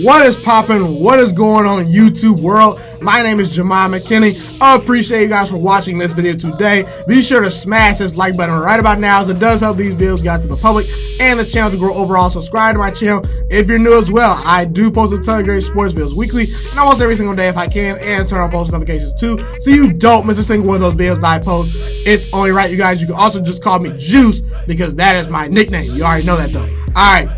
What is poppin'? What is going on YouTube world? My name is Ghiman Mckinney. I appreciate you guys for watching this video today. Be sure to smash this like button right about now, as it does help these videos get out to the public and the channel to grow overall. Subscribe to my channel if you're new as well. I do post a ton of great sports videos weekly and almost every single day if I can, and turn on post notifications too, so you don't miss a single one of those videos that I post. It's only right, you guys. You can also just call me Juice because that is my nickname. You already know that though. Alright.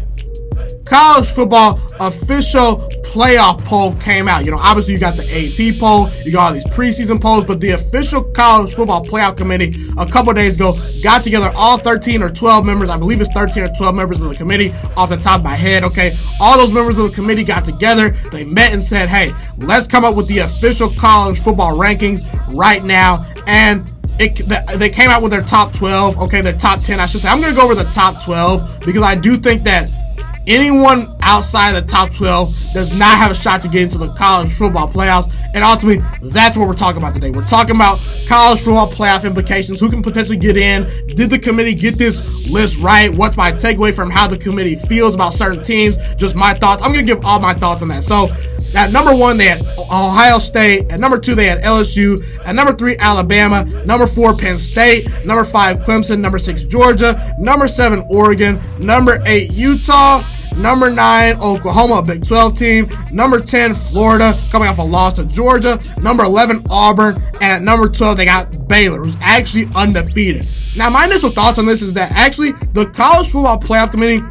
College football official playoff poll came out. You know, obviously you got the AP poll, you got all these preseason polls, but the official college football playoff committee a couple days ago got together all 13 or 12 members. I believe it's 13 or 12 members of the committee off the top of my head. Okay, all those members of the committee got together. They met and said, hey, let's come up with the official college football rankings right now. And they came out with their top 12, okay, their top 10, I should say. I'm going to go over the top 12 because I do think that anyone outside the top 12 does not have a shot to get into the college football playoffs. And ultimately, that's what we're talking about today. We're talking about college football playoff implications. Who can potentially get in? Did the committee get this list right? What's my takeaway from how the committee feels about certain teams? Just my thoughts. I'm going to give all my thoughts on that. So, at number 1, they had Ohio State. At number 2, they had LSU. At number 3, Alabama. Number 4, Penn State. Number 5, Clemson. Number 6, Georgia. Number 7, Oregon. Number 8, Utah. Number 9, Oklahoma, a Big 12 team. Number 10, Florida, coming off a loss to Georgia. Number 11, Auburn. And at number 12, they got Baylor, who's actually undefeated. Now, my initial thoughts on this is that actually the College Football Playoff Committee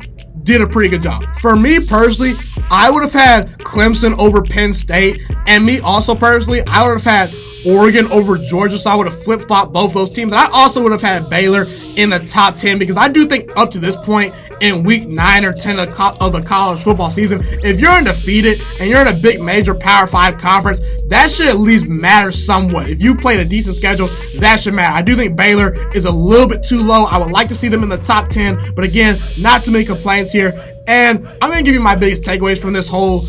did a pretty good job. For me personally, I would have had Clemson over Penn State. And me also personally, I would have had Oregon over Georgia, so I would have flip-flopped both those teams. And I also would have had Baylor in the top 10 because I do think up to this point in week 9 or 10 of the college football season, if you're undefeated and you're in a big major Power 5 conference, that should at least matter somewhat. If you played a decent schedule, that should matter. I do think Baylor is a little bit too low. I would like to see them in the top 10, but again, not too many complaints here. And I'm going to give you my biggest takeaways from this whole,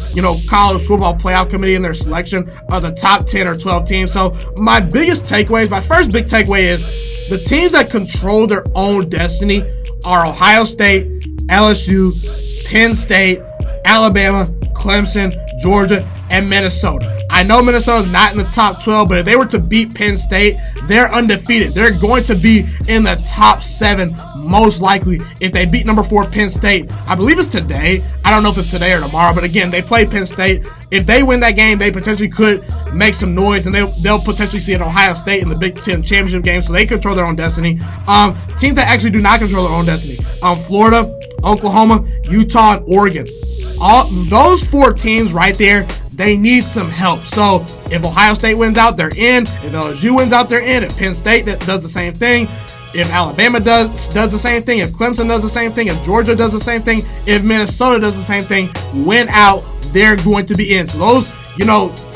college football playoff committee and their selection of the top 10 or 12 teams. So my biggest takeaways, my first big takeaway is the teams that control their own destiny are Ohio State, LSU, Penn State, Alabama, Clemson, Georgia, and Minnesota. I know Minnesota's not in the top 12, but if they were to beat Penn State, they're undefeated. They're going to be in the top 7 most likely if they beat number 4 Penn State. I believe it's today. I don't know if it's today or tomorrow, but again, they play Penn State. If they win that game, they potentially could make some noise, and they'll potentially see an Ohio State in the Big Ten championship game, so they control their own destiny. Teams that actually do not control their own destiny: Florida, Oklahoma, Utah, and Oregon. All those 4 teams right there, they need some help. So if Ohio State wins out, they're in. If LSU wins out, they're in. If Penn State does the same thing, if Alabama does the same thing, if Clemson does the same thing, if Georgia does the same thing, if Minnesota does the same thing, win out, they're going to be in. So those,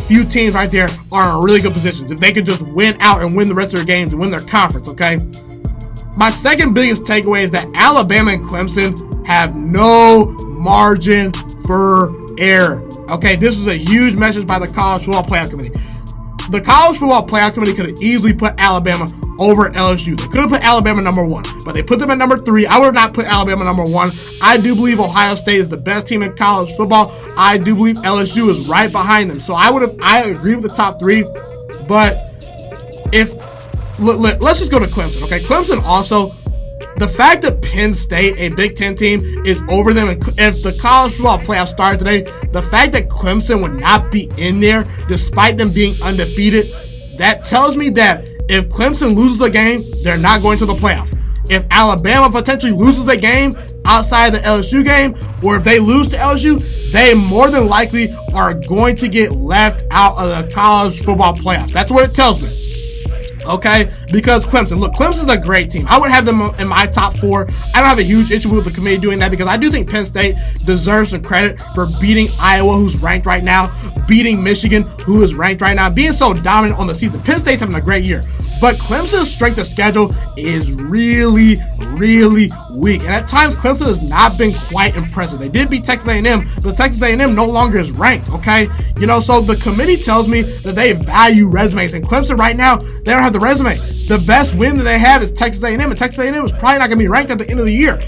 few teams right there are in really good positions. If they could just win out and win the rest of their games and win their conference, okay? My second biggest takeaway is that Alabama and Clemson have no margin for error. Okay, this is a huge message by the College Football Playoff Committee. The College Football Playoff Committee could have easily put Alabama over LSU. They could have put Alabama number 1, but they put them at number 3. I would have not put Alabama number 1. I do believe Ohio State is the best team in college football. I do believe LSU is right behind them. So I agree with the top 3, but let's just go to Clemson, okay? Clemson also, the fact that Penn State, a Big Ten team, is over them, and if the college football playoffs started today, the fact that Clemson would not be in there despite them being undefeated, that tells me that if Clemson loses a game, they're not going to the playoffs. If Alabama potentially loses a game outside the LSU game, or if they lose to LSU, they more than likely are going to get left out of the college football playoffs. That's what it tells me. Okay, because Clemson's a great team. I would have them in my top 4. I don't have a huge issue with the committee doing that because I do think Penn State deserves some credit for beating Iowa, who's ranked right now, beating Michigan, who is ranked right now, being so dominant on the season. Penn State's having a great year. But Clemson's strength of schedule is really, really weak. And at times, Clemson has not been quite impressive. They did beat Texas A&M, but Texas A&M no longer is ranked, okay? So the committee tells me that they value resumes. And Clemson right now, they don't have the resume. The best win that they have is Texas A&M, and Texas A&M is probably not going to be ranked at the end of the year.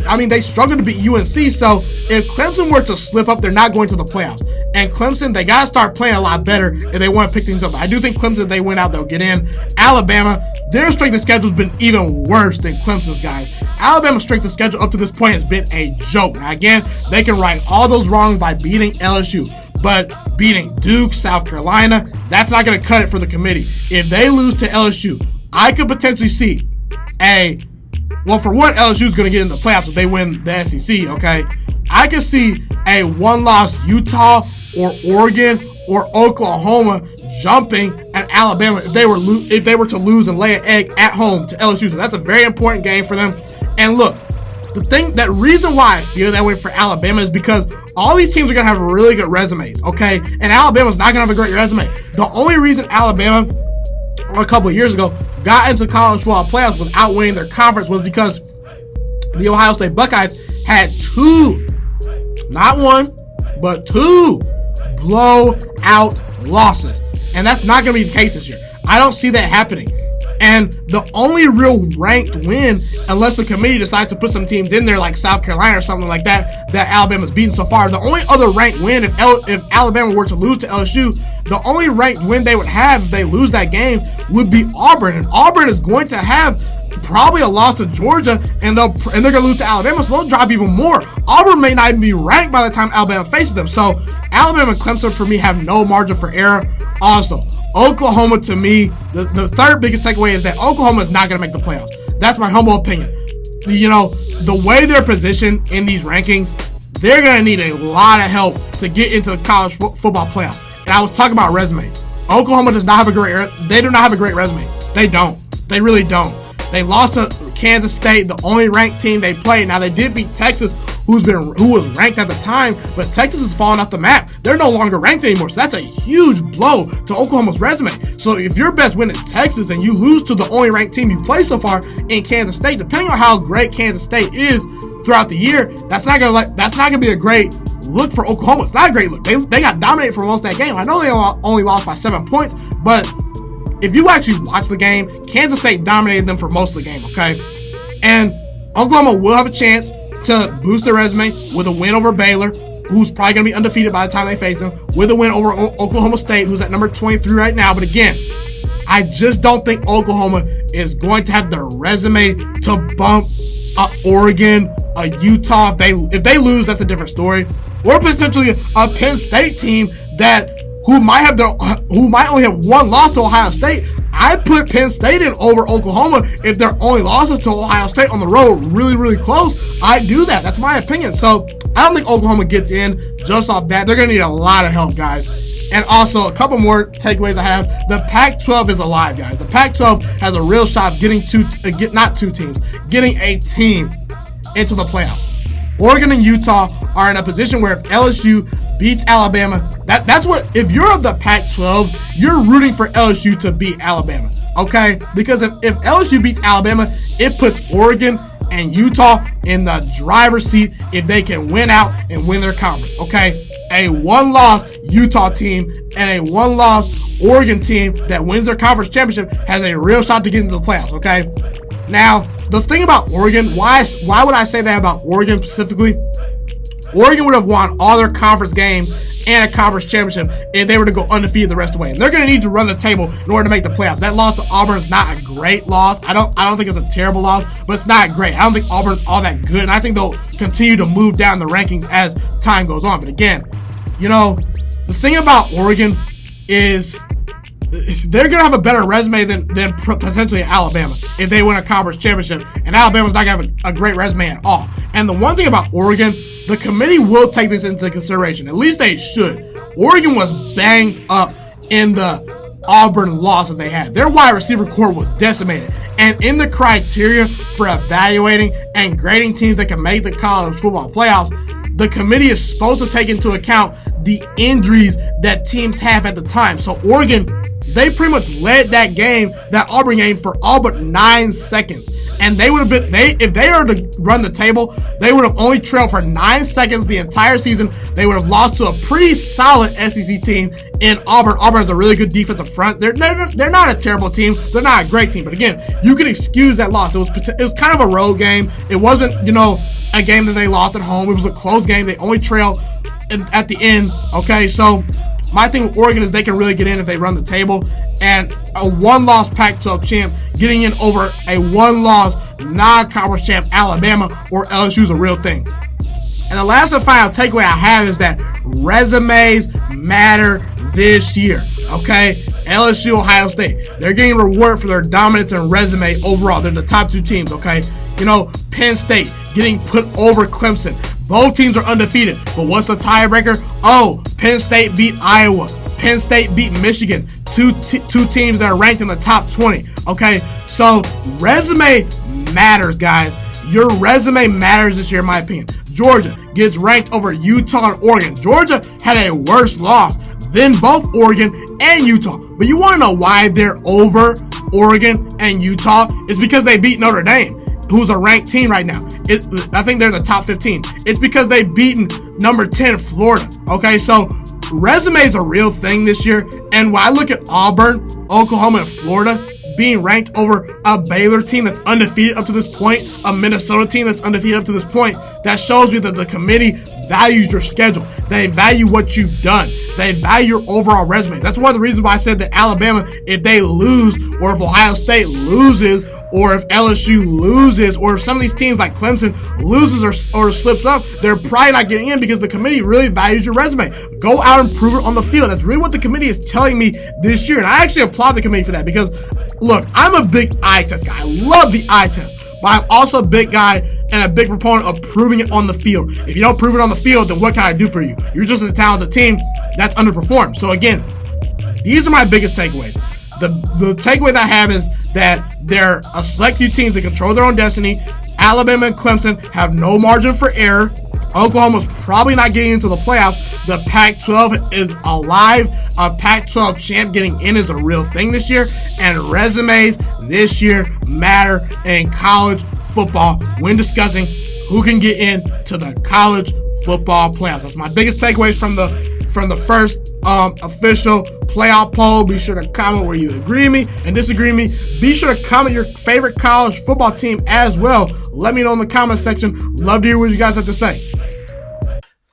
I mean, they struggled to beat UNC, so if Clemson were to slip up, they're not going to the playoffs. And Clemson, they got to start playing a lot better if they want to pick things up. I do think Clemson, if they win out, they'll get in. Alabama, their strength of schedule has been even worse than Clemson's, guys. Alabama's strength of schedule up to this point has been a joke. Now, again, they can right all those wrongs by beating LSU. But beating Duke, South Carolina, that's not going to cut it for the committee. If they lose to LSU, I could potentially see for one, LSU is going to get in the playoffs if they win the SEC, okay? I could see a one-loss Utah or Oregon or Oklahoma jumping at Alabama if they were to lose and lay an egg at home to LSU. So that's a very important game for them. And look, that reason why I feel that way for Alabama is because all these teams are going to have really good resumes, okay? And Alabama's not going to have a great resume. The only reason Alabama, a couple of years ago, got into college football playoffs without winning their conference was because the Ohio State Buckeyes had two, not one, but two blowout losses. And that's not going to be the case this year. I don't see that happening. And the only real ranked win, unless the committee decides to put some teams in there like South Carolina or something like that Alabama's beaten so far, the only other ranked win, if Alabama were to lose to LSU, the only ranked win they would have if they lose that game would be Auburn. And Auburn is going to have probably a loss to Georgia, and they're going to lose to Alabama, so they'll drop even more. Auburn may not even be ranked by the time Alabama faces them. So Alabama and Clemson, for me, have no margin for error. Also, Oklahoma, to me, the third biggest takeaway is that Oklahoma is not going to make the playoffs. That's my humble opinion. The way they're positioned in these rankings, they're going to need a lot of help to get into the college football playoff. And I was talking about resumes. Oklahoma does not have a great resume. They don't. They really don't. They lost to Kansas State, the only ranked team they played. Now, they did beat Texas, who was ranked at the time, but Texas has fallen off the map. They're no longer ranked anymore, so that's a huge blow to Oklahoma's resume. So if your best win is Texas and you lose to the only ranked team you played so far in Kansas State, depending on how great Kansas State is throughout the year, that's not gonna be a great look for Oklahoma. It's not a great look. They got dominated for most of that game. I know they only lost by 7 points, but if you actually watch the game, Kansas State dominated them for most of the game, okay? And Oklahoma will have a chance to boost their resume with a win over Baylor, who's probably going to be undefeated by the time they face them, with a win over Oklahoma State, who's at number 23 right now. But again, I just don't think Oklahoma is going to have the resume to bump Oregon, Utah. If they lose, that's a different story. Or potentially a Penn State team who might only have one loss to Ohio State. I put Penn State in over Oklahoma if their only losses to Ohio State on the road really, really close. I do that. That's my opinion. So I don't think Oklahoma gets in just off that. They're going to need a lot of help, guys. And also, a couple more takeaways I have. The Pac-12 is alive, guys. The Pac-12 has a real shot of getting getting a team into the playoffs. Oregon and Utah are in a position where if LSU beats Alabama, that's what, if you're of the Pac-12, you're rooting for LSU to beat Alabama, okay? Because if LSU beats Alabama, it puts Oregon and Utah in the driver's seat if they can win out and win their conference, okay? A one-loss Utah team and a one-loss Oregon team that wins their conference championship has a real shot to get into the playoffs, okay? Now, the thing about Oregon, why would I say that about Oregon specifically? Oregon would have won all their conference games and a conference championship if they were to go undefeated the rest of the way. And they're going to need to run the table in order to make the playoffs. That loss to Auburn is not a great loss. I don't think it's a terrible loss, but it's not great. I don't think Auburn's all that good, and I think they'll continue to move down the rankings as time goes on. But again, the thing about Oregon is they're going to have a better resume than potentially Alabama if they win a conference championship, and Alabama's not going to have a great resume at all. And the one thing about Oregon, the committee will take this into consideration. At least they should. Oregon was banged up in the Auburn loss that they had. Their wide receiver core was decimated. And in the criteria for evaluating and grading teams that can make the college football playoffs, the committee is supposed to take into account the injuries that teams have at the time. So Oregon they pretty much led that game, that Auburn game, for all but 9 seconds. And they would have been, if they were to run the table, they would have only trailed for 9 seconds the entire season. They would have lost to a pretty solid SEC team in Auburn. Auburn has a really good defensive front. They're not a terrible team. They're not a great team. But again, you can excuse that loss. It was kind of a road game. It wasn't, a game that they lost at home. It was a close game. They only trailed at the end. Okay, so my thing with Oregon is they can really get in if they run the table. And a one-loss Pac-12 champ getting in over a one-loss non-conference champ Alabama or LSU is a real thing. And the last and final takeaway I have is that resumes matter this year. Okay, LSU, Ohio State, they're getting reward for their dominance and resume overall. They're the top 2 teams. Okay, Penn State getting put over Clemson. Both teams are undefeated, but what's the tiebreaker? Oh, Penn State beat Iowa. Penn State beat Michigan. Two teams that are ranked in the top 20. Okay, so resume matters, guys. Your resume matters this year, in my opinion. Georgia gets ranked over Utah and Oregon. Georgia had a worse loss than both Oregon and Utah. But you want to know why they're over Oregon and Utah? It's because they beat Notre Dame, who's a ranked team right now. I think they're in the top 15. It's because they've beaten number 10 Florida. Okay, so resume is a real thing this year. And when I look at Auburn, Oklahoma, and Florida being ranked over a Baylor team that's undefeated up to this point, a Minnesota team that's undefeated up to this point, that shows me that the committee values your schedule. They value what you've done. They value your overall resume. That's one of the reasons why I said that Alabama, if they lose, or if Ohio State loses, or if LSU loses, or if some of these teams like Clemson loses or slips up, they're probably not getting in because the committee really values your resume. Go out and prove it on the field. That's really what the committee is telling me this year. And I actually applaud the committee for that because, look, I'm a big eye test guy. I love the eye test. But I'm also a big guy and a big proponent of proving it on the field. If you don't prove it on the field, then what can I do for you? You're just a talented team that's underperformed. So again, these are my biggest takeaways. The takeaway that I have is that they're a select few teams that control their own destiny. Alabama and Clemson have no margin for error. Oklahoma's probably not getting into the playoffs. The Pac-12 is alive. A Pac-12 champ getting in is a real thing this year. And resumes this year matter in college football when discussing who can get into the college football playoffs. That's my biggest takeaways from the first official playoff poll. Be sure to comment where you agree with me and disagree with me. Be sure to comment your favorite college football team as well. Let me know in the comment section. Love to hear what you guys have to say.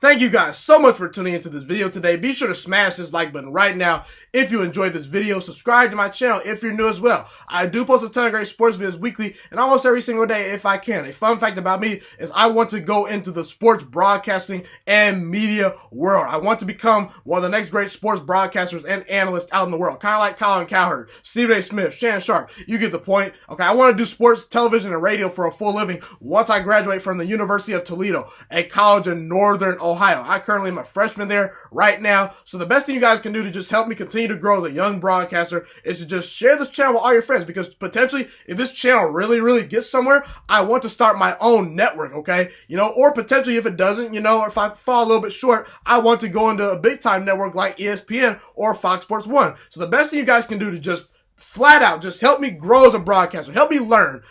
Thank you guys so much for tuning into this video today. Be sure to smash this like button right now if you enjoyed this video. Subscribe to my channel if you're new as well. I do post a ton of great sports videos weekly and almost every single day if I can. A fun fact about me is I want to go into the sports broadcasting and media world. I want to become one of the next great sports broadcasters and analysts out in the world. Kind of like Colin Cowherd, Stephen A. Smith, Shannon Sharp. You get the point. Okay, I want to do sports, television, and radio for a full living once I graduate from the University of Toledo, a college in northern Ohio. I currently am a freshman there right now. So the best thing you guys can do to just help me continue to grow as a young broadcaster is to just share this channel with all your friends, because potentially if this channel really gets somewhere, I want to start my own network, okay? Or potentially if it doesn't, or if I fall a little bit short, I want to go into a big time network like ESPN or Fox Sports 1. So the best thing you guys can do to just flat out just help me grow as a broadcaster, help me learn,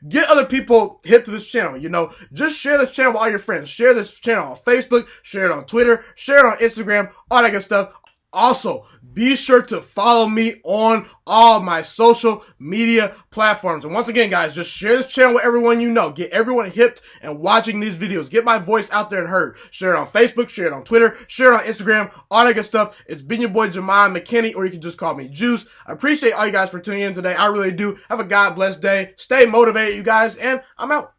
get other people hip to this channel, just share this channel with all your friends. Share this channel on Facebook, share it on Twitter, share it on Instagram, all that good stuff. Also, be sure to follow me on all my social media platforms. And once again, guys, just share this channel with everyone you know. Get everyone hipped and watching these videos. Get my voice out there and heard. Share it on Facebook, share it on Twitter, share it on Instagram, all that good stuff. It's been your boy, Ghiman Mckinney, or you can just call me Juice. I appreciate all you guys for tuning in today. I really do. Have a God blessed day. Stay motivated, you guys, and I'm out.